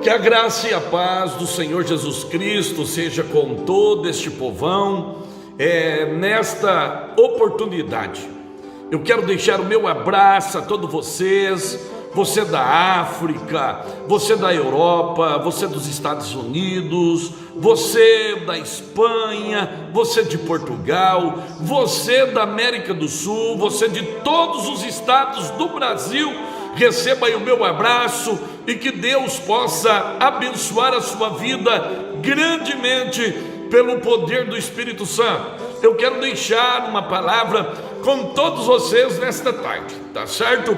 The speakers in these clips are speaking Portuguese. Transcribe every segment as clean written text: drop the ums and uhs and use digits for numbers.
Que a graça e a paz do Senhor Jesus Cristo seja com todo este povão. Nesta oportunidade, eu quero deixar o meu abraço a todos vocês. Você da África, você da Europa, você dos Estados Unidos, você da Espanha, você de Portugal, você da América do Sul, você de todos os estados do Brasil. Receba aí o meu abraço e que Deus possa abençoar a sua vida grandemente pelo poder do Espírito Santo. Eu quero deixar uma palavra com todos vocês nesta tarde, tá certo?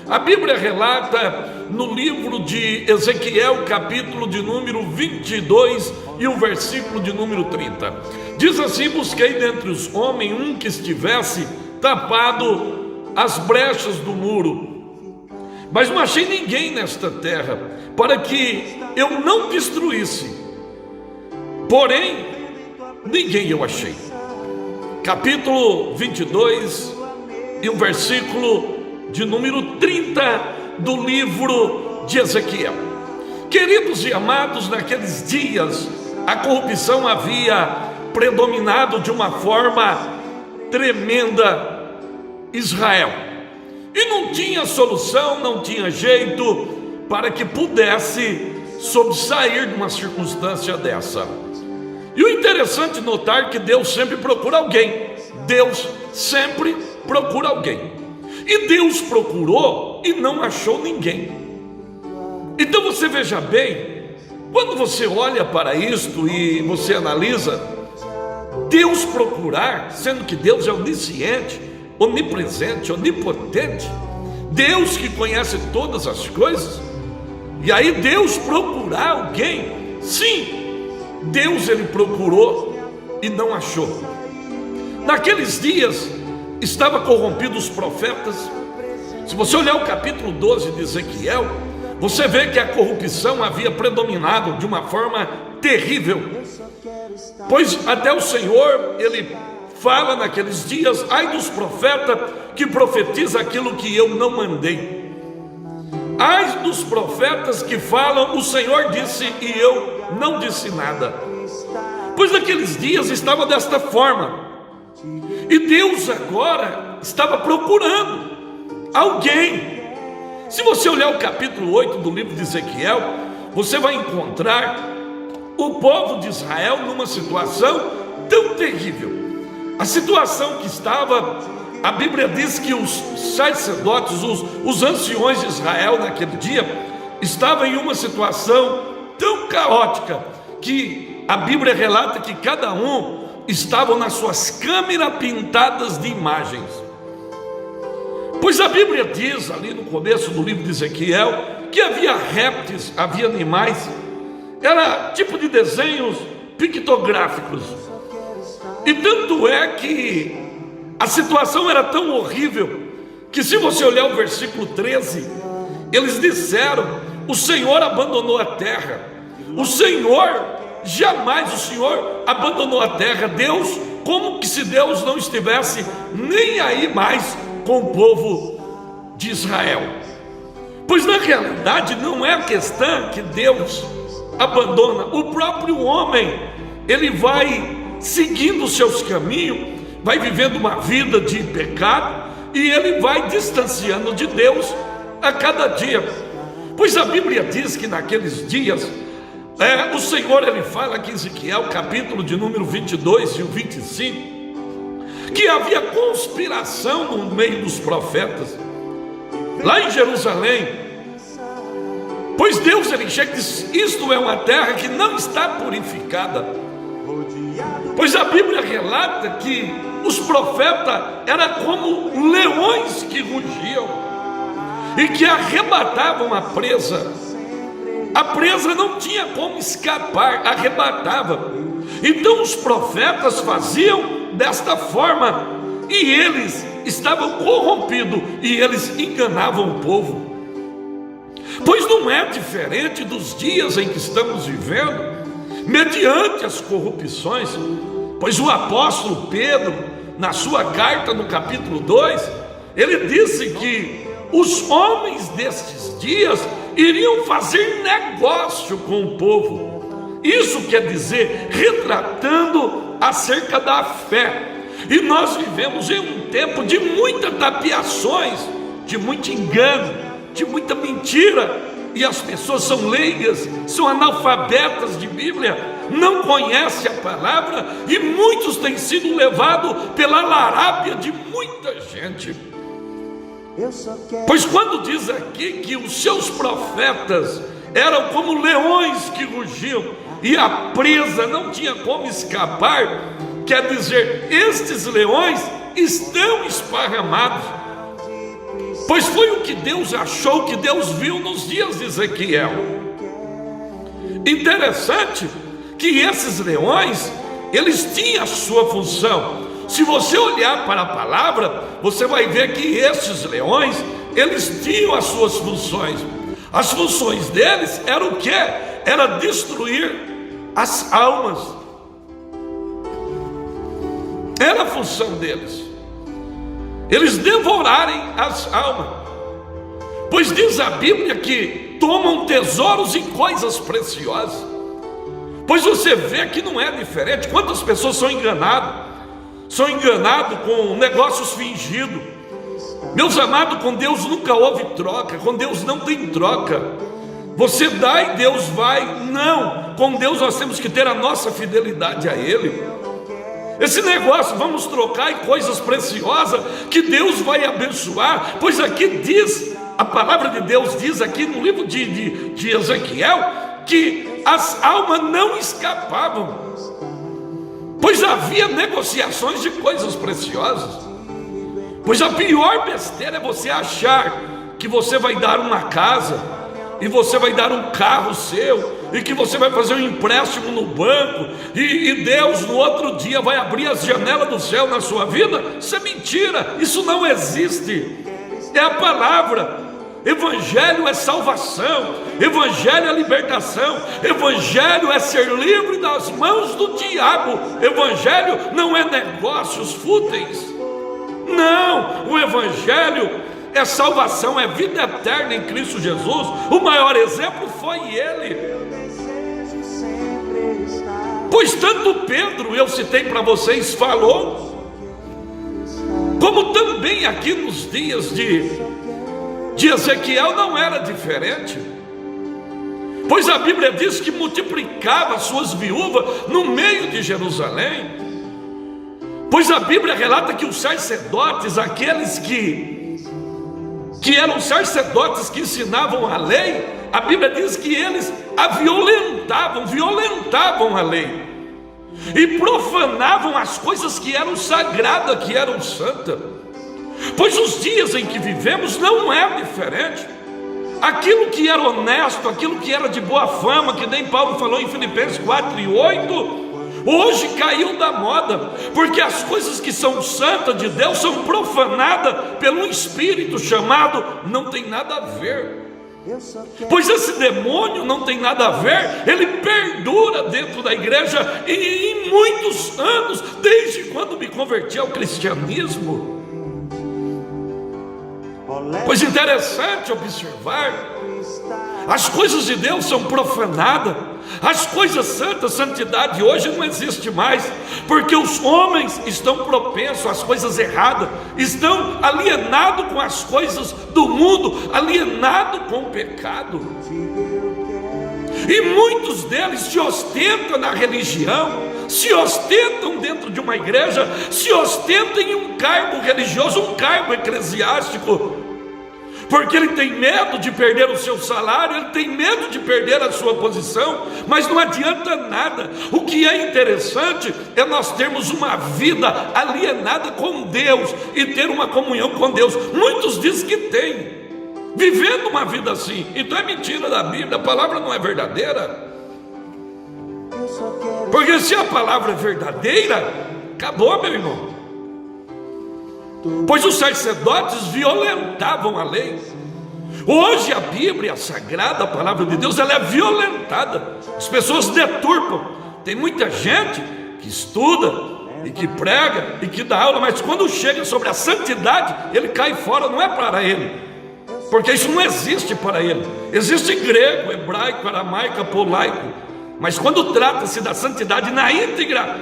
A Bíblia relata no livro de Ezequiel, capítulo de número 22 e o versículo de número 30. Diz assim: busquei dentre os homens um que estivesse tapado as brechas do muro, mas não achei ninguém nesta terra para que eu não destruísse. Porém, ninguém eu achei. Capítulo 22 e o versículo de número 30 do livro de Ezequiel. Queridos e amados, naqueles dias a corrupção havia predominado de uma forma tremenda Israel, e não tinha solução, não tinha jeito para que pudesse sobressair de uma circunstância dessa. E o interessante notar que Deus sempre procura alguém. Deus sempre procura alguém. E Deus procurou e não achou ninguém. Então você veja bem, quando você olha para isto e você analisa, Deus procurar, sendo que Deus é onisciente, onipresente, onipotente, Deus que conhece todas as coisas, e aí Deus procurar alguém, sim, Deus ele procurou e não achou. Naqueles dias estava corrompido os profetas. Se você olhar o capítulo 12 de Ezequiel, você vê que a corrupção havia predominado de uma forma terrível, pois até o Senhor, ele fala naqueles dias: ai dos profetas que profetizam aquilo que eu não mandei. Ai dos profetas que falam, o Senhor disse e eu não disse nada. Pois naqueles dias estava desta forma. E Deus agora estava procurando alguém. Se você olhar o capítulo 8 do livro de Ezequiel, você vai encontrar o povo de Israel numa situação tão terrível. A situação que estava, a Bíblia diz que os sacerdotes, os anciões de Israel naquele dia, estavam em uma situação tão caótica, que a Bíblia relata que cada um estavam nas suas câmeras pintadas de imagens. Pois a Bíblia diz ali no começo do livro de Ezequiel que havia répteis, havia animais, era tipo de desenhos pictográficos. E tanto é que a situação era tão horrível que, se você olhar o versículo 13, eles disseram: o Senhor abandonou a terra. O Senhor jamais, o Senhor abandonou a terra. Deus, como que se Deus não estivesse nem aí mais com o povo de Israel. Pois na realidade não é a questão que Deus abandona. O próprio homem, ele vai seguindo os seus caminhos, vai vivendo uma vida de pecado, e ele vai distanciando de Deus a cada dia. Pois a Bíblia diz que naqueles dias o Senhor, ele fala aqui em Ezequiel, capítulo de número 22 e o 25, que havia conspiração no meio dos profetas, lá em Jerusalém. Pois Deus, ele chega e diz: isto é uma terra que não está purificada. Pois a Bíblia relata que os profetas eram como leões que rugiam e que arrebatavam a presa. A presa não tinha como escapar, arrebatava. Então os profetas faziam desta forma, e eles estavam corrompidos, e eles enganavam o povo. Pois não é diferente dos dias em que estamos vivendo, mediante as corrupções. Pois o apóstolo Pedro, na sua carta no capítulo 2, ele disse que os homens destes dias iriam fazer negócio com o povo. Isso quer dizer, retratando acerca da fé. E nós vivemos em um tempo de muitas tapeações, de muito engano, de muita mentira. E as pessoas são leigas, são analfabetas de Bíblia, não conhecem a palavra, e muitos têm sido levados pela larápia de muita gente. Pois quando diz aqui que os seus profetas eram como leões que rugiam, e a presa não tinha como escapar, quer dizer, estes leões estão esparramados. Pois foi o que Deus achou, que Deus viu nos dias de Ezequiel. Interessante que esses leões, eles tinham a sua função. Se você olhar para a palavra, você vai ver que esses leões, eles tinham as suas funções. As funções deles eram o quê? Era destruir as almas. Era a função deles. Eles devorarem as almas. Pois diz a Bíblia que tomam tesouros em coisas preciosas. Pois você vê que não é diferente. Quantas pessoas são enganadas? São enganados com negócios fingidos. Meus amados, com Deus nunca houve troca. Com Deus não tem troca. Você dá e Deus vai. Não, com Deus nós temos que ter a nossa fidelidade a Ele. Esse negócio, vamos trocar em coisas preciosas que Deus vai abençoar. Pois aqui diz, a palavra de Deus diz aqui no livro de Ezequiel, que as almas não escapavam, pois havia negociações de coisas preciosas. Pois a pior besteira é você achar que você vai dar uma casa, e você vai dar um carro seu, e que você vai fazer um empréstimo no banco, e Deus no outro dia vai abrir as janelas do céu na sua vida. Isso é mentira, isso não existe. É a palavra. Evangelho é salvação, Evangelho é libertação, Evangelho é ser livre das mãos do diabo. Evangelho não é negócios fúteis. Não, o Evangelho é salvação, é vida eterna em Cristo Jesus. O maior exemplo foi Ele. Pois tanto Pedro, eu citei para vocês, falou, como também aqui nos dias de Ezequiel não era diferente. Pois a Bíblia diz que multiplicava as suas viúvas no meio de Jerusalém. Pois a Bíblia relata que os sacerdotes, aqueles que eram sacerdotes que ensinavam a lei, a Bíblia diz que eles a violentavam a lei, e profanavam as coisas que eram sagradas, que eram santas. Pois os dias em que vivemos não é diferente. Aquilo que era honesto, aquilo que era de boa fama, que nem Paulo falou em Filipenses 4:8, hoje caiu da moda, porque as coisas que são santas de Deus são profanadas pelo espírito chamado não tem nada a ver. Pois esse demônio não tem nada a ver, ele perdura dentro da igreja e em muitos anos, desde quando me converti ao cristianismo. Pois interessante observar, as coisas de Deus são profanadas, as coisas santas, santidade hoje não existe mais, porque os homens estão propensos às coisas erradas, estão alienados com as coisas do mundo, alienados com o pecado. E muitos deles se ostentam na religião, se ostentam dentro de uma igreja, se ostentam em um cargo religioso, um cargo eclesiástico, porque ele tem medo de perder o seu salário, ele tem medo de perder a sua posição, mas não adianta nada. O que é interessante é nós termos uma vida alienada com Deus e ter uma comunhão com Deus. Muitos dizem que tem, vivendo uma vida assim. Então é mentira da Bíblia, a palavra não é verdadeira. Porque se a palavra é verdadeira, acabou, meu irmão. Pois os sacerdotes violentavam a lei. Hoje a Bíblia, a sagrada palavra de Deus, ela é violentada. As pessoas deturpam. Tem muita gente que estuda e que prega e que dá aula, mas quando chega sobre a santidade, ele cai fora, não é para ele. porque isso não existe para ele. Existe grego, hebraico, aramaico, polaico, mas quando trata-se da santidade na íntegra,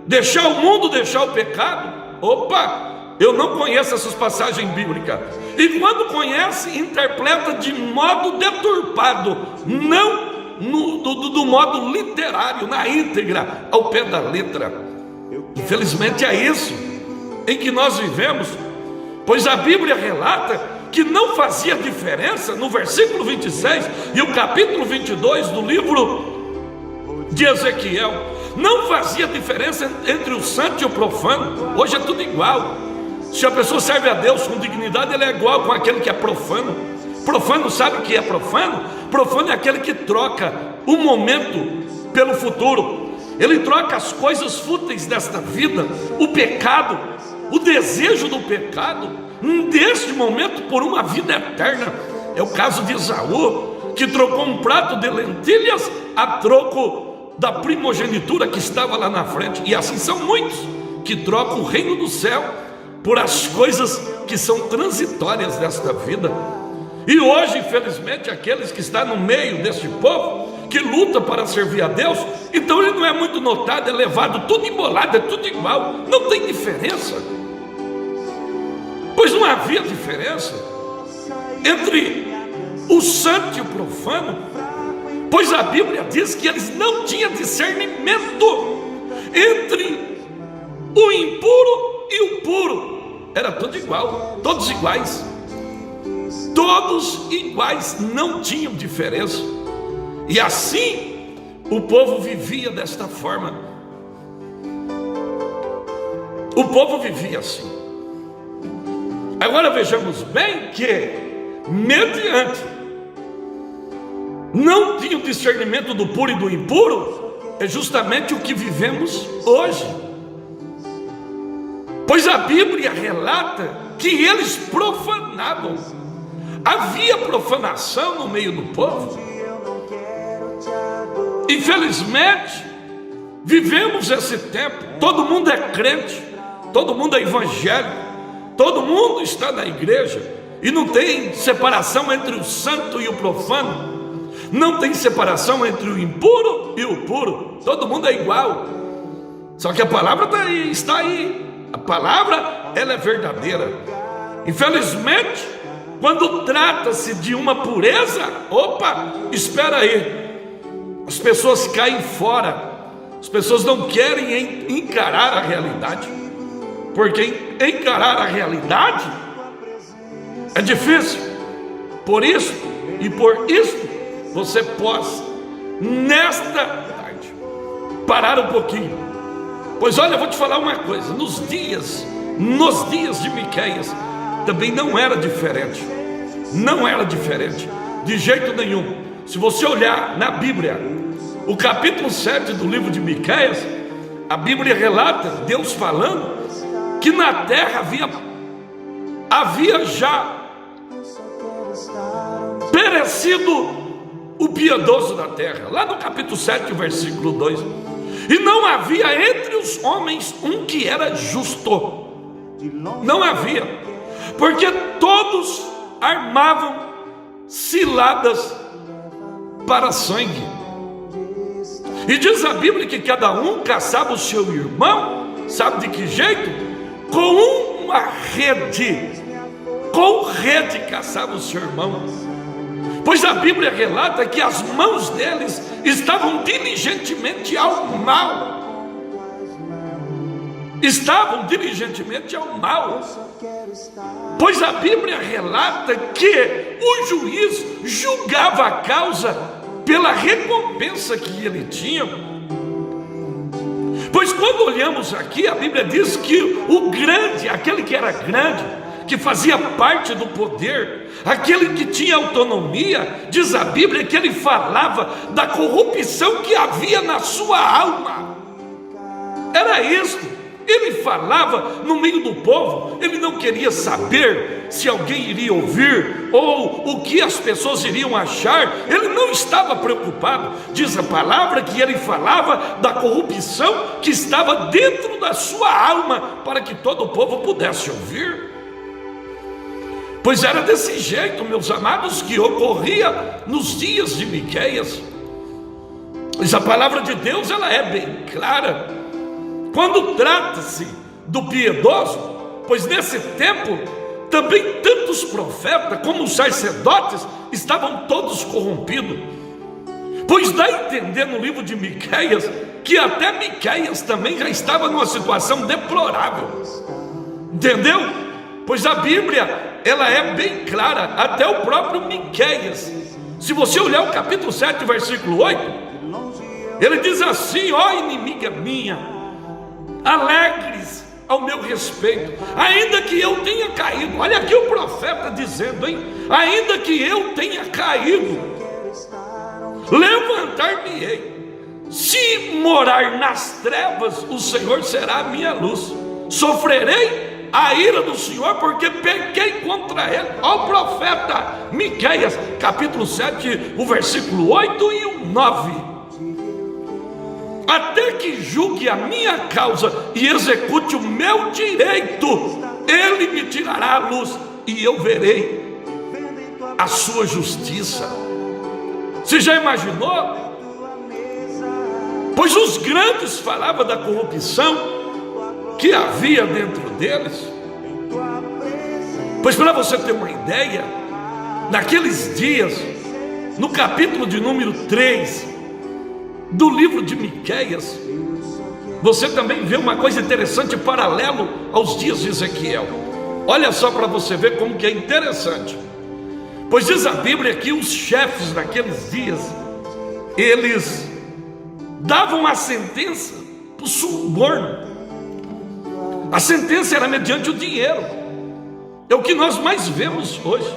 deixar o mundo, deixar o pecado, opa, eu não conheço essas passagens bíblicas, e quando conhece, interpreta de modo deturpado, não do modo literário, na íntegra, ao pé da letra. Infelizmente é isso em que nós vivemos, pois a Bíblia relata que não fazia diferença, no versículo 26 e o capítulo 22 do livro de Ezequiel, não fazia diferença entre o santo e o profano. Hoje é tudo igual. Se a pessoa serve a Deus com dignidade, ele é igual com aquele que é profano. Profano, sabe o que é profano? Profano é aquele que troca o momento pelo futuro. Ele troca as coisas fúteis desta vida, o pecado, o desejo do pecado, deste momento por uma vida eterna. É o caso de Esaú, que trocou um prato de lentilhas a troco da primogenitura que estava lá na frente. E assim são muitos que trocam o reino do céu por as coisas que são transitórias desta vida. E hoje, infelizmente, aqueles que estão no meio deste povo, que luta para servir a Deus, então ele não é muito notado, é levado tudo embolado, é tudo igual, não tem diferença. Pois não havia diferença entre o santo e o profano, pois a Bíblia diz que eles não tinham discernimento entre o impuro e o puro. Era tudo igual, todos iguais. Todos iguais, não tinham diferença. E assim o povo vivia desta forma. O povo vivia assim. Agora vejamos bem que, mediante não tinha o discernimento do puro e do impuro, é justamente o que vivemos hoje. Pois a Bíblia relata que eles profanavam. Havia profanação no meio do povo. Infelizmente, vivemos esse tempo. Todo mundo é crente, todo mundo é evangélico, todo mundo está na igreja, e não tem separação entre o santo e o profano, não tem separação entre o impuro e o puro. Todo mundo é igual. Só que a palavra está aí. A palavra, ela é verdadeira. Infelizmente, quando trata-se de uma pureza, opa, espera aí, as pessoas caem fora, as pessoas não querem encarar a realidade, porque encarar a realidade é difícil. Por isso e por isso, você possa, nesta tarde, parar um pouquinho. Pois olha, eu vou te falar uma coisa, nos dias de Miqueias, também não era diferente, não era diferente, de jeito nenhum. Se você olhar na Bíblia, o capítulo 7 do livro de Miqueias, a Bíblia relata Deus falando que na terra havia já perecido o piedoso da terra, lá no capítulo 7, versículo 2, e não havia entre os homens um que era justo, não havia, porque todos armavam ciladas para sangue. E diz a Bíblia que cada um caçava o seu irmão, sabe de que jeito? Com uma rede, com rede caçava o seu irmão. Pois a Bíblia relata que as mãos deles estavam diligentemente ao mal. Estavam diligentemente ao mal. Pois a Bíblia relata que o juiz julgava a causa pela recompensa que ele tinha. Pois quando olhamos aqui, a Bíblia diz que o grande, aquele que era grande, que fazia parte do poder, aquele que tinha autonomia, diz a Bíblia que ele falava da corrupção que havia na sua alma. Era isso. Ele falava no meio do povo, ele não queria saber se alguém iria ouvir ou o que as pessoas iriam achar, ele não estava preocupado. Diz a palavra que ele falava da corrupção que estava dentro da sua alma, para que todo o povo pudesse ouvir. Pois era desse jeito, meus amados, que ocorria nos dias de Miqueias. Mas a palavra de Deus, ela é bem clara quando trata-se do piedoso, pois nesse tempo também tantos profetas como os sacerdotes estavam todos corrompidos. Pois dá a entender no livro de Miqueias que até Miqueias também já estava numa situação deplorável, entendeu? Pois a Bíblia, ela é bem clara, até o próprio Miqueias. Se você olhar o capítulo 7, versículo 8, ele diz assim: ó inimiga minha, alegres ao meu respeito, ainda que eu tenha caído. Olha aqui o profeta dizendo, hein? Ainda que eu tenha caído, levantar-me-ei. Se morar nas trevas, o Senhor será a minha luz. Sofrerei a ira do Senhor, porque pequei contra ele. Ó o profeta Miqueias, capítulo 7, o versículo 8 e o 9. Até que julgue a minha causa e execute o meu direito, ele me trará a luz e eu verei a sua justiça. Você já imaginou? Pois os grandes falavam da corrupção que havia dentro deles. Pois para você ter uma ideia, naqueles dias, no capítulo de número 3 do livro de Miqueias, você também vê uma coisa interessante paralelo aos dias de Ezequiel. Olha só para você ver como que é interessante. Pois diz a Bíblia que os chefes naqueles dias, eles davam a sentença por suborno. A sentença era mediante o dinheiro. É o que nós mais vemos hoje.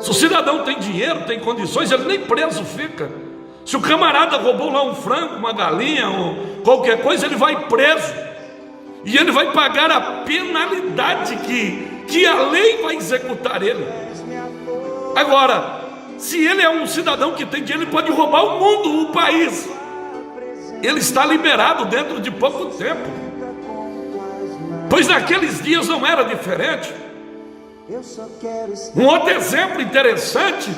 Se o cidadão tem dinheiro, tem condições, ele nem preso fica. Se o camarada roubou lá um frango, uma galinha ou qualquer coisa, ele vai preso. E ele vai pagar a penalidade que a lei vai executar ele. Agora, se ele é um cidadão que tem dinheiro, ele pode roubar o mundo, o país. Ele está liberado dentro de pouco tempo. Pois naqueles dias não era diferente. Um outro exemplo interessante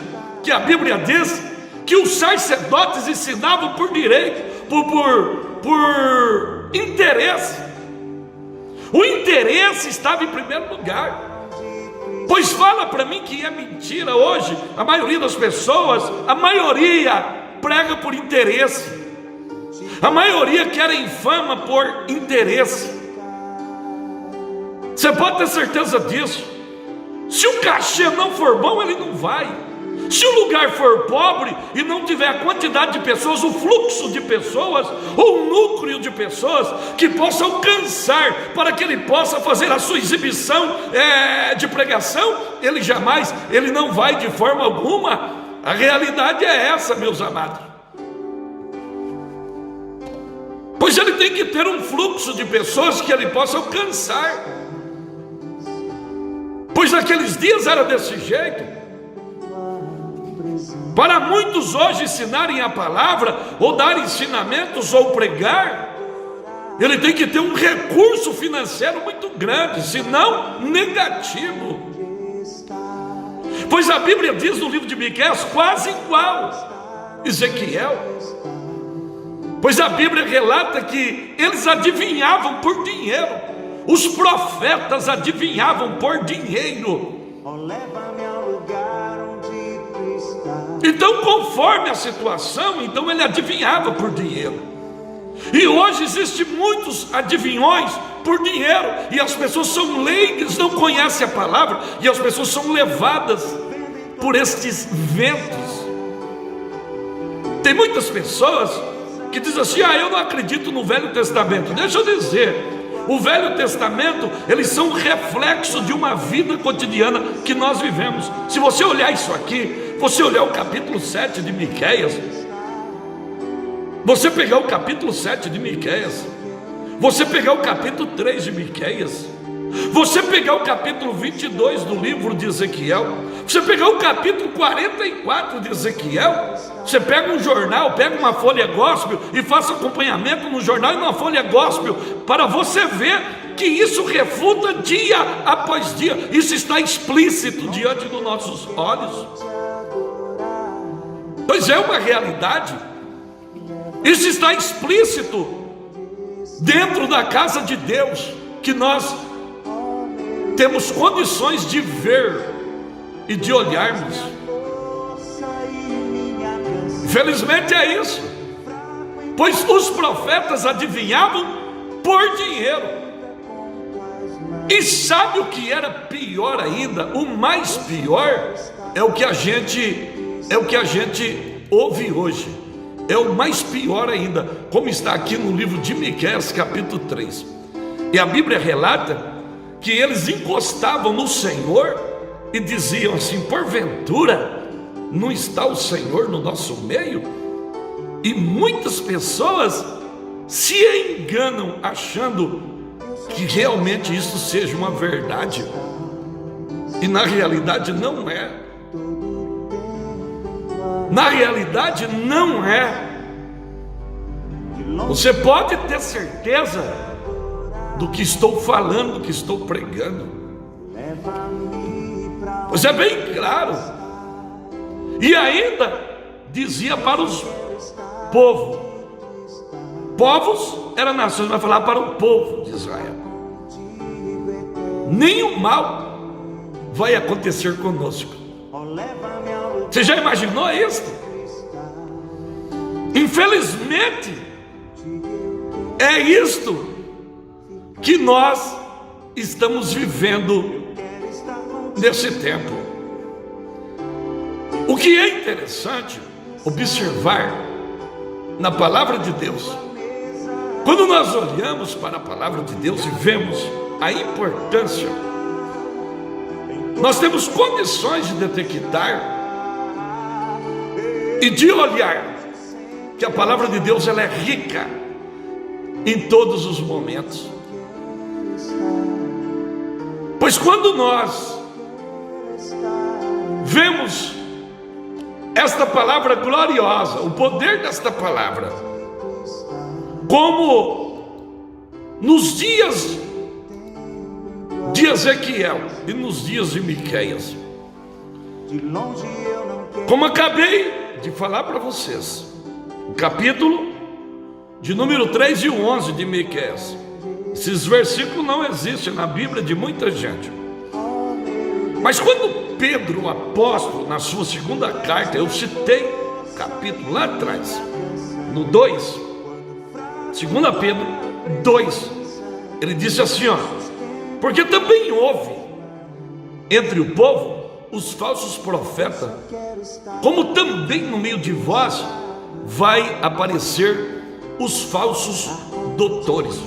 que a Bíblia diz, que os sacerdotes ensinavam por direito, por interesse. O interesse estava em primeiro lugar. Pois fala para mim que é mentira hoje. A maioria das pessoas, a maioria prega por interesse. A maioria quer fama por interesse. Você pode ter certeza disso. Se o cachê não for bom, ele não vai. Se o lugar for pobre e não tiver a quantidade de pessoas, o fluxo de pessoas, ou o núcleo de pessoas que possa alcançar para que ele possa fazer a sua exibição de pregação, ele não vai de forma alguma. A realidade é essa, meus amados. Pois ele tem que ter um fluxo de pessoas que ele possa alcançar. Pois naqueles dias era desse jeito. Para muitos hoje ensinarem a palavra, ou dar ensinamentos, ou pregar, ele tem que ter um recurso financeiro muito grande, senão negativo. Pois a Bíblia diz no livro de Miqueias, quase igual Ezequiel. Pois a Bíblia relata que eles adivinhavam por dinheiro. Os profetas adivinhavam por dinheiro. Então, conforme a situação, então ele adivinhava por dinheiro. E hoje existem muitos adivinhões por dinheiro, e as pessoas são leigas, não conhecem a palavra, e as pessoas são levadas por estes ventos. Tem muitas pessoas que dizem assim: eu não acredito no Velho Testamento. Deixa eu dizer, o Velho Testamento, eles são um reflexo de uma vida cotidiana que nós vivemos. Se você olhar isso aqui, você olhar o capítulo 7 de Miqueias, você pegar o capítulo 7 de Miqueias, você pegar o capítulo 3 de Miqueias, você pegar o capítulo 22 do livro de Ezequiel, você pegar o capítulo 44 de Ezequiel, você pega um jornal, pega uma folha gospel e faça acompanhamento no jornal e numa folha gospel, para você ver que isso refuta dia após dia. Isso está explícito diante dos nossos olhos. Pois é uma realidade. Isso está explícito dentro da casa de Deus, que nós temos condições de ver e de olharmos. Felizmente é isso, pois os profetas adivinhavam por dinheiro. E sabe o que era pior ainda? O mais pior é o que a gente ouve hoje. É o mais pior ainda, como está aqui no livro de Miqueias, capítulo 3. E a Bíblia relata que eles encostavam no Senhor e diziam assim: porventura não está o Senhor no nosso meio? E muitas pessoas se enganam achando que realmente isso seja uma verdade, e na realidade não é. Na realidade não é. Você pode ter certeza do que estou falando, do que estou pregando, pois é bem claro. E ainda dizia para os povos eram nações, vai falar para o povo de Israel: nenhum mal vai acontecer conosco. Você já imaginou isso? Infelizmente é isto que nós estamos vivendo nesse tempo. O que é interessante observar na palavra de Deus, quando nós olhamos para a palavra de Deus e vemos a importância, nós temos condições de detectar e de olhar que a palavra de Deus ela é rica em todos os momentos. Pois quando nós vemos esta palavra gloriosa, o poder desta palavra, como nos dias de Ezequiel e nos dias de Miqueias, como acabei de falar para vocês, o capítulo de número 3 e o 11 de Miqueias, esses versículos não existem na Bíblia de muita gente. Mas quando Pedro, o apóstolo, na sua segunda carta, eu citei o capítulo lá atrás, no 2, 2 Pedro 2, ele disse assim, ó: porque também houve entre o povo os falsos profetas, como também no meio de vós vai aparecer os falsos doutores.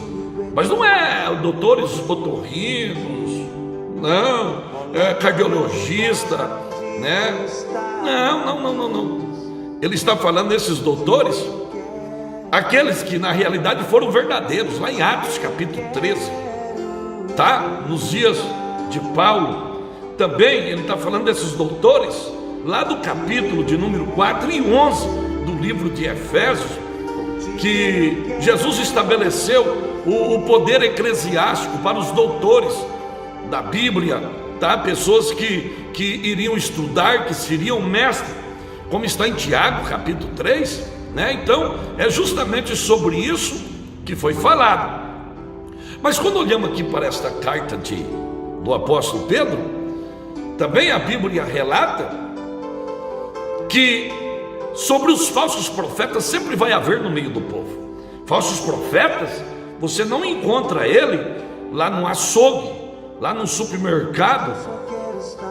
Mas não é doutores otorrinos, não, é cardiologista, né? Não. Ele está falando desses doutores, aqueles que na realidade foram verdadeiros, lá em Atos capítulo 13, tá? Nos dias de Paulo. Também ele está falando desses doutores lá do capítulo de número 4 e 11 do livro de Efésios, que Jesus estabeleceu o poder eclesiástico para os doutores da Bíblia, tá? Pessoas que iriam estudar, que seriam mestres, como está em Tiago capítulo 3, né? Então é justamente sobre isso que foi falado. Mas quando olhamos aqui para esta carta do apóstolo Pedro, também a Bíblia relata que sobre os falsos profetas sempre vai haver no meio do povo. Falsos profetas, você não encontra ele lá no açougue, lá no supermercado,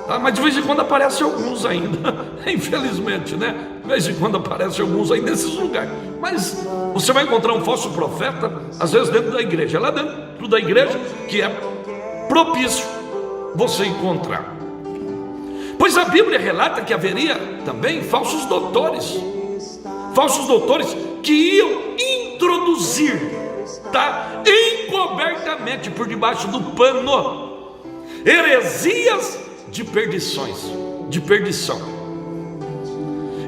tá? Mas de vez em quando aparecem alguns ainda, infelizmente, né? De vez em quando aparecem alguns aí nesses lugares. Mas você vai encontrar um falso profeta, às vezes dentro da igreja, lá dentro da igreja, que é propício você encontrar. Pois a Bíblia relata que haveria também falsos doutores que iam introduzir, tá? Encobertamente por debaixo do pano, heresias de perdição.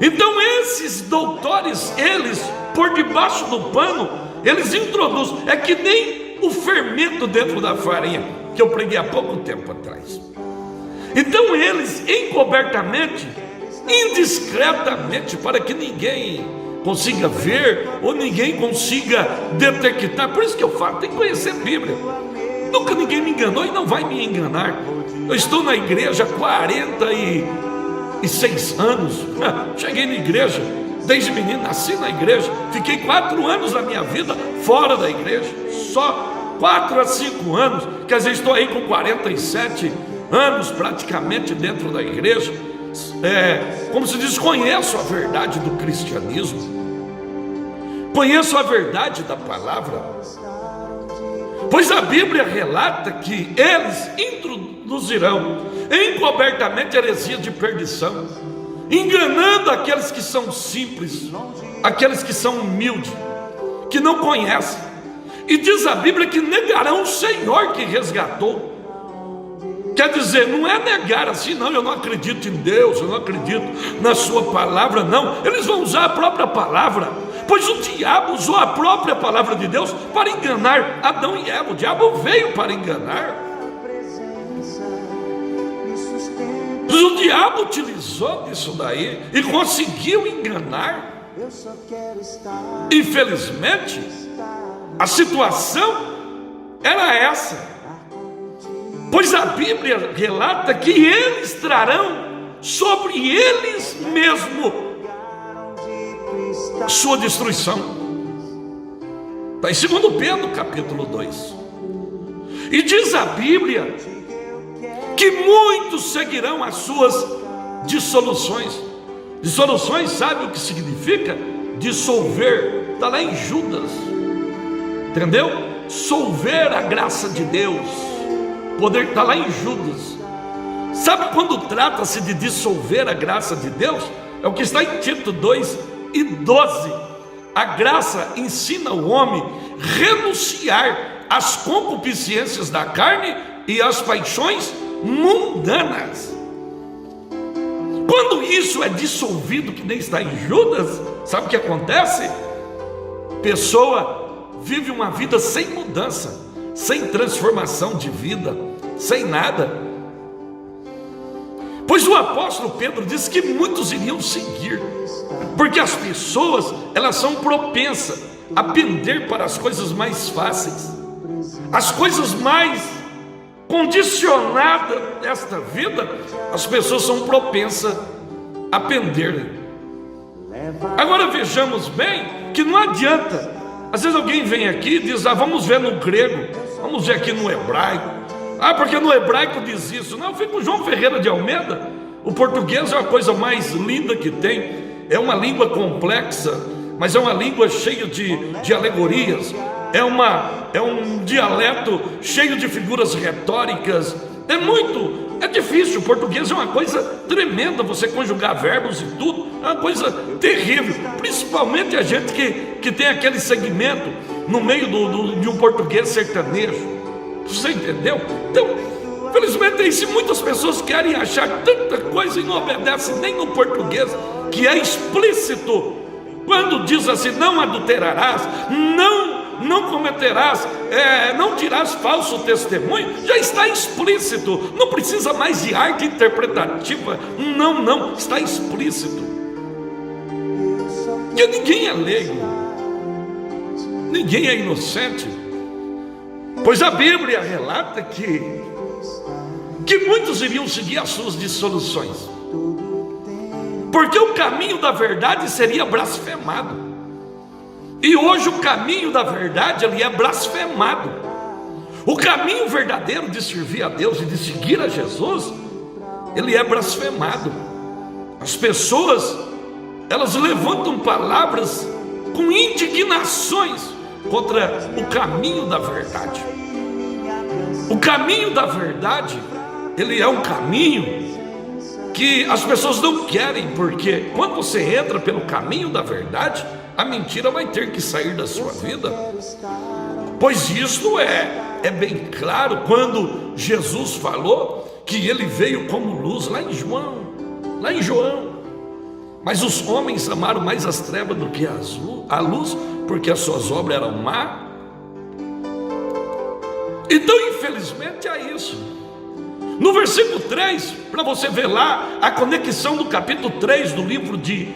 Então esses doutores, eles por debaixo do pano, eles introduzem, é que nem o fermento dentro da farinha, que eu preguei há pouco tempo atrás. Então eles encobertamente, indiscretamente, para que ninguém consiga ver ou ninguém consiga detectar. Por isso que eu falo, tem que conhecer a Bíblia. Nunca ninguém me enganou e não vai me enganar. Eu estou na igreja há 46 anos. Cheguei na igreja desde menino, nasci na igreja. Fiquei 4 anos da minha vida fora da igreja. Só 4 a 5 anos. Quer dizer, estou aí com 47 anos praticamente dentro da igreja. Como se diz, conheço a verdade do cristianismo, conheço a verdade da palavra, pois a Bíblia relata que eles introduzirão encobertamente heresia de perdição, enganando aqueles que são simples, aqueles que são humildes, que não conhecem. E diz a Bíblia que negarão o Senhor que resgatou. Quer dizer, não é negar assim, não, eu não acredito em Deus, eu não acredito na sua palavra, não. Eles vão usar a própria palavra, pois o diabo usou a própria palavra de Deus para enganar Adão e Eva. O diabo veio para enganar. O diabo utilizou disso daí e conseguiu enganar. Infelizmente, a situação era essa. Pois a Bíblia relata que eles trarão sobre eles mesmos sua destruição. Está em 2 Pedro capítulo 2. E diz a Bíblia que muitos seguirão as suas dissoluções. Dissoluções, sabe o que significa? Dissolver. Está lá em Judas. Entendeu? Solver a graça de Deus. Poder está lá em Judas. Sabe quando trata-se de dissolver a graça de Deus? É o que está em Tito 2:12. A graça ensina o homem a renunciar às concupiscências da carne e às paixões mundanas. Quando isso é dissolvido, que nem está em Judas, sabe o que acontece? Pessoa vive uma vida sem mudança, sem transformação de vida, sem nada. Pois o apóstolo Pedro diz que muitos iriam seguir, porque as pessoas, elas são propensas a pender para as coisas mais fáceis, as coisas mais condicionadas desta vida. As pessoas são propensas a penderem. Agora vejamos bem que não adianta. Às vezes alguém vem aqui e diz: vamos ver no grego, vamos ver aqui no hebraico. Porque no hebraico diz isso. Não, eu fui com João Ferreira de Almeida. O português é a coisa mais linda que tem. É uma língua complexa, mas é uma língua cheia de alegorias. É um dialeto cheio de figuras retóricas. É difícil. O português é uma coisa tremenda, você conjugar verbos e tudo, é uma coisa terrível. Principalmente a gente que tem aquele segmento no meio de um português sertanejo. Você entendeu? Então, felizmente é isso. Muitas pessoas querem achar tanta coisa e não obedecem nem no português, que é explícito. Quando diz assim: não adulterarás, não cometerás, não dirás falso testemunho, já está explícito. Não precisa mais de arte interpretativa. Não, está explícito. Porque ninguém é leigo, ninguém é inocente. Pois a Bíblia relata que muitos iriam seguir as suas dissoluções, porque o caminho da verdade seria blasfemado. E hoje o caminho da verdade, ele é blasfemado. O caminho verdadeiro de servir a Deus e de seguir a Jesus, ele é blasfemado. As pessoas, elas levantam palavras com indignações contra o caminho da verdade. O caminho da verdade, ele é um caminho que as pessoas não querem, porque quando você entra pelo caminho da verdade, a mentira vai ter que sair da sua vida. Pois isto é bem claro quando Jesus falou que ele veio como luz lá em João. Mas os homens amaram mais as trevas do que a luz, porque as suas obras eram má. Então, infelizmente, é isso. No versículo 3, para você ver lá a conexão do capítulo 3 do livro de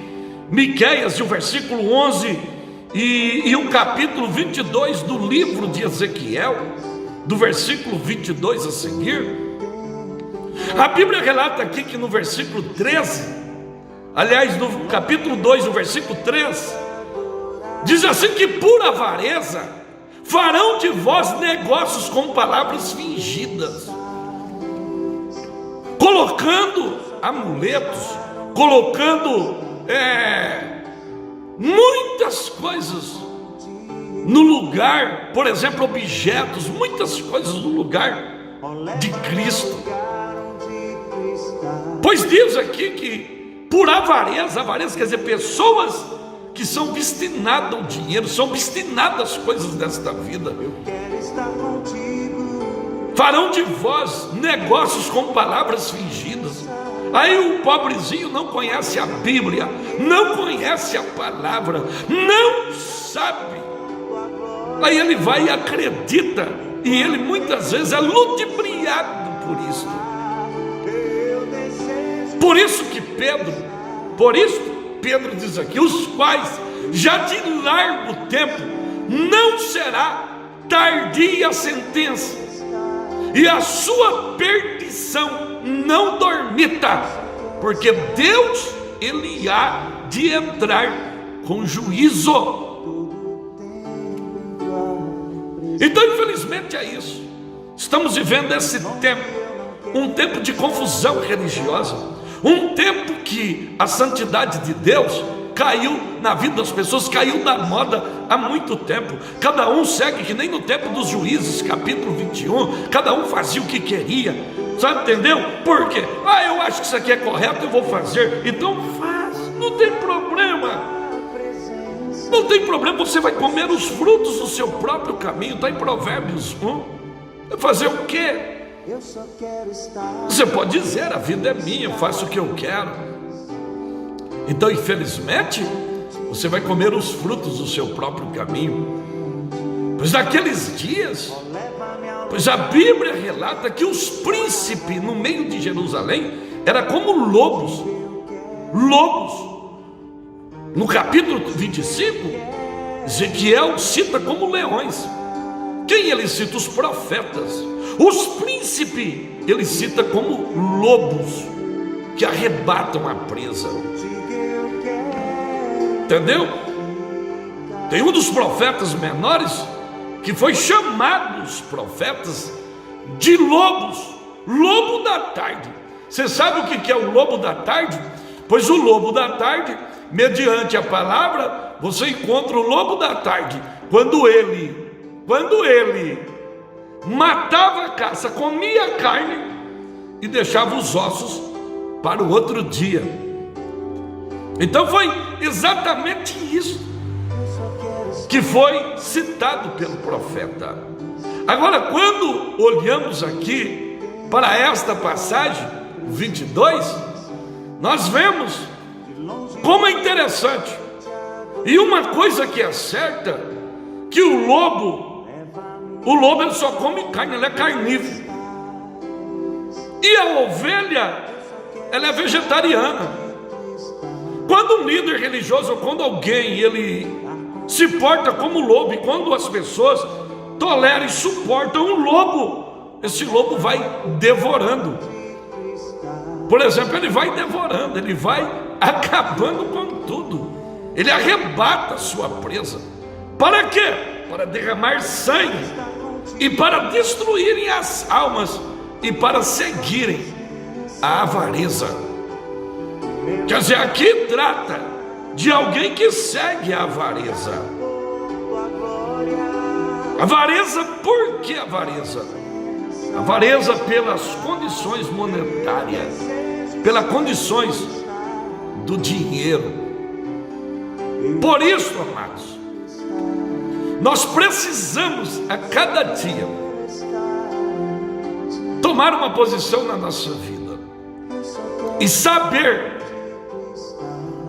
Miqueias, e o versículo 11 e o capítulo 22 do livro de Ezequiel, do versículo 22 a seguir, a Bíblia relata aqui que no versículo 13, aliás, no capítulo 2, no versículo 3, diz assim que por avareza farão de vós negócios com palavras fingidas, colocando amuletos, colocando muitas coisas no lugar, por exemplo, objetos, muitas coisas no lugar de Cristo. Pois diz aqui que por avareza quer dizer pessoas que são obstinadas ao dinheiro, são obstinadas às coisas desta vida, farão de vós negócios com palavras fingidas. Aí o pobrezinho não conhece a Bíblia, não conhece a palavra, não sabe. Aí ele vai e acredita, e ele muitas vezes é ludibriado por isso. Por isso Pedro diz aqui: os quais já de largo tempo não será tardia a sentença, e a sua perdição não dormita, porque Deus, ele há de entrar com juízo. Então, infelizmente, é isso. Estamos vivendo esse tempo, um tempo de confusão religiosa, um tempo que a santidade de Deus caiu na vida das pessoas, caiu da moda há muito tempo. Cada um segue, que nem no tempo dos Juízes, capítulo 21, cada um fazia o que queria, sabe, entendeu? Por quê? Eu acho que isso aqui é correto, eu vou fazer, então faz, não tem problema. Não tem problema, você vai comer os frutos do seu próprio caminho. Está em Provérbios 1. Vai fazer o quê? Você pode dizer: a vida é minha, eu faço o que eu quero. Então, infelizmente, você vai comer os frutos do seu próprio caminho. Pois naqueles dias, pois a Bíblia relata que os príncipes no meio de Jerusalém eram como lobos. No capítulo 25, Ezequiel cita como leões. Quem ele cita? Os profetas. Os príncipes ele cita como lobos que arrebatam a presa. Entendeu? Tem um dos profetas menores que foi chamado os profetas de lobos, lobo da tarde. Você sabe o que é o lobo da tarde? Pois o lobo da tarde, mediante a palavra, você encontra o lobo da tarde quando ele matava a caça, comia a carne e deixava os ossos para o outro dia. Então foi exatamente isso que foi citado pelo profeta. Agora, quando olhamos aqui para esta passagem 22, nós vemos como é interessante. E uma coisa que é certa, que o lobo ele só come carne, ele é carnívoro. E a ovelha, ela é vegetariana. Quando um líder religioso, ou quando alguém ele se porta como lobo, e quando as pessoas toleram e suportam o lobo, esse lobo vai devorando. Por exemplo, ele vai devorando, ele vai acabando com tudo. Ele arrebata a sua presa. Para quê? Para derramar sangue e para destruírem as almas e para seguirem a avareza. Quer dizer, aqui trata de alguém que segue a avareza. Avareza, por que avareza? Avareza pelas condições monetárias, pelas condições do dinheiro. Por isso, amados, nós precisamos a cada dia tomar uma posição na nossa vida e saber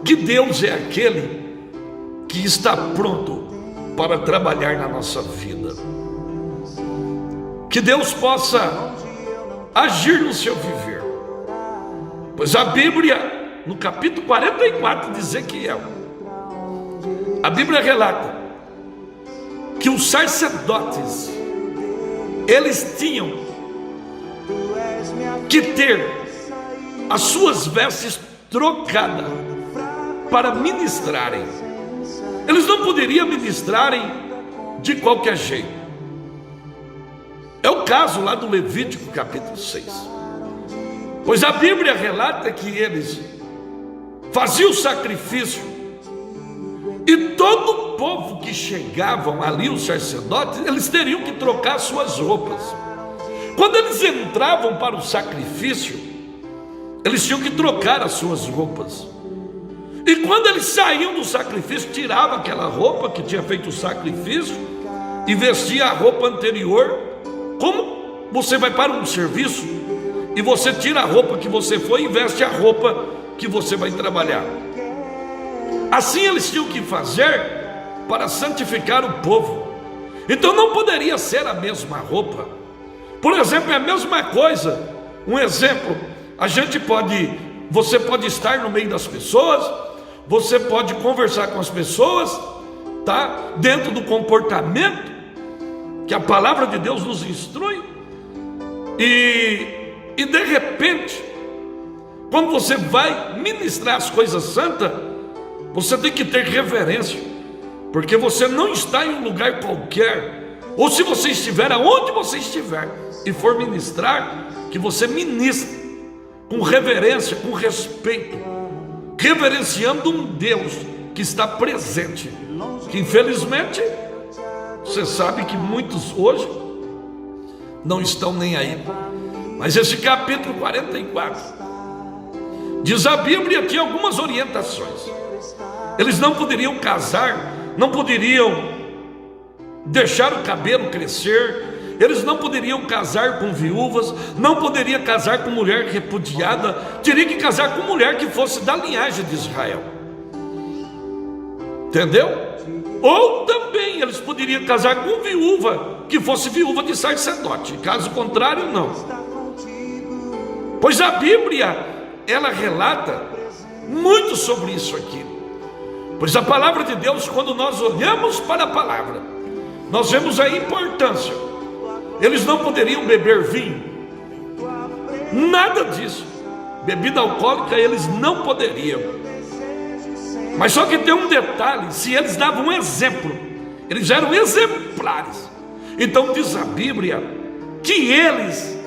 que Deus é aquele que está pronto para trabalhar na nossa vida, que Deus possa agir no seu viver. Pois a Bíblia, no capítulo 44 de Ezequiel, a Bíblia relata que os sacerdotes, eles tinham que ter as suas vestes trocadas para ministrarem. Eles não poderiam ministrarem de qualquer jeito. É o caso lá do Levítico capítulo 6. Pois a Bíblia relata que eles faziam o sacrifício e todo o povo que chegavam ali, os sacerdotes, eles teriam que trocar suas roupas. Quando eles entravam para o sacrifício, eles tinham que trocar as suas roupas. E quando eles saíam do sacrifício, tiravam aquela roupa que tinha feito o sacrifício e vestia a roupa anterior. Como você vai para um serviço e você tira a roupa que você foi e veste a roupa que você vai trabalhar. Assim eles tinham que fazer para santificar o povo. Então não poderia ser a mesma roupa. Por exemplo, é a mesma coisa. Um exemplo, você pode estar no meio das pessoas, você pode conversar com as pessoas, tá? Dentro do comportamento que a palavra de Deus nos instrui. E de repente, quando você vai ministrar as coisas santas, você tem que ter reverência, porque você não está em um lugar qualquer. Ou se você estiver aonde você estiver e for ministrar, que você ministre com reverência, com respeito, reverenciando um Deus que está presente, que infelizmente você sabe que muitos hoje não estão nem aí. Mas esse capítulo 44 diz a Bíblia que algumas orientações. Eles não poderiam casar, não poderiam deixar o cabelo crescer, eles não poderiam casar com viúvas, não poderiam casar com mulher repudiada, teria que casar com mulher que fosse da linhagem de Israel. Entendeu? Ou também eles poderiam casar com viúva que fosse viúva de sacerdote, caso contrário não. Pois a Bíblia, ela relata muito sobre isso aqui. Pois a palavra de Deus, quando nós olhamos para a palavra, nós vemos a importância. Eles não poderiam beber vinho, nada disso. Bebida alcoólica eles não poderiam. Mas só que tem um detalhe: se eles davam um exemplo, eles eram exemplares. Então diz a Bíblia que eles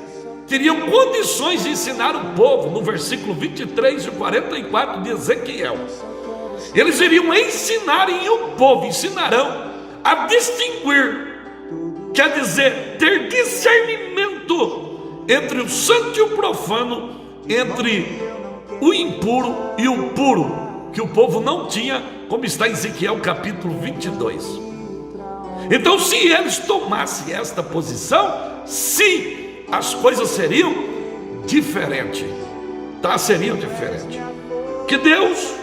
teriam condições de ensinar o povo. No versículo 23 e 44 de Ezequiel, eles iriam ensinar e o povo ensinarão a distinguir, quer dizer, ter discernimento entre o santo e o profano, entre o impuro e o puro, que o povo não tinha, como está em Ezequiel capítulo 22. Então, se eles tomassem esta posição, sim, as coisas seriam diferentes, tá? Seriam diferentes. Que Deus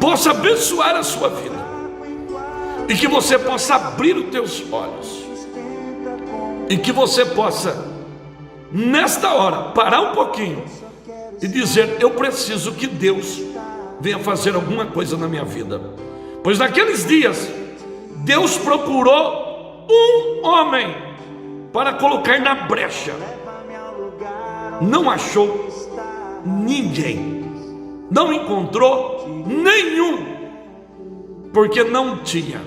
possa abençoar a sua vida e que você possa abrir os teus olhos e que você possa, nesta hora, parar um pouquinho e dizer: eu preciso que Deus venha fazer alguma coisa na minha vida. Pois naqueles dias Deus procurou um homem para colocar na brecha, não achou ninguém, não encontrou nenhum, porque não tinha.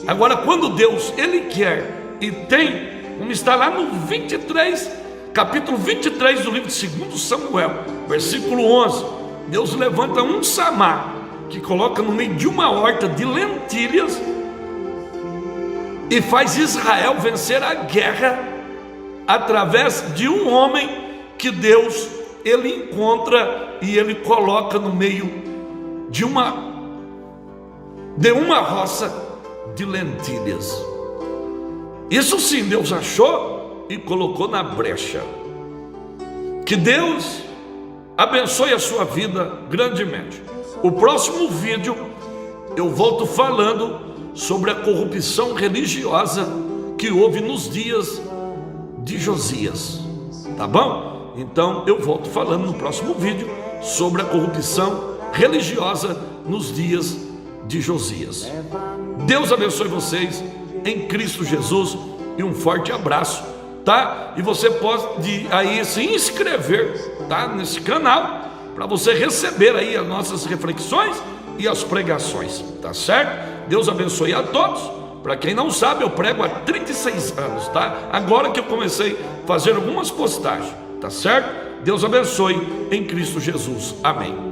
Agora, quando Deus, Ele quer e tem, como está lá no 23, capítulo 23 do livro de 2 Samuel, versículo 11, Deus levanta um Samar, que coloca no meio de uma horta de lentilhas, e faz Israel vencer a guerra, através de um homem que Deus, Ele encontra e Ele coloca no meio de uma roça de lentilhas. Isso sim, Deus achou e colocou na brecha. Que Deus abençoe a sua vida grandemente. O próximo vídeo eu volto falando sobre a corrupção religiosa que houve nos dias de Josias, tá bom? Então eu volto falando no próximo vídeo sobre a corrupção religiosa nos dias de Josias. Deus abençoe vocês em Cristo Jesus e um forte abraço, tá? E você pode aí se inscrever, tá? Nesse canal, para você receber aí as nossas reflexões e as pregações, tá certo? Deus abençoe a todos. Para quem não sabe, eu prego há 36 anos, tá? Agora que eu comecei a fazer algumas postagens, tá certo? Deus abençoe em Cristo Jesus. Amém.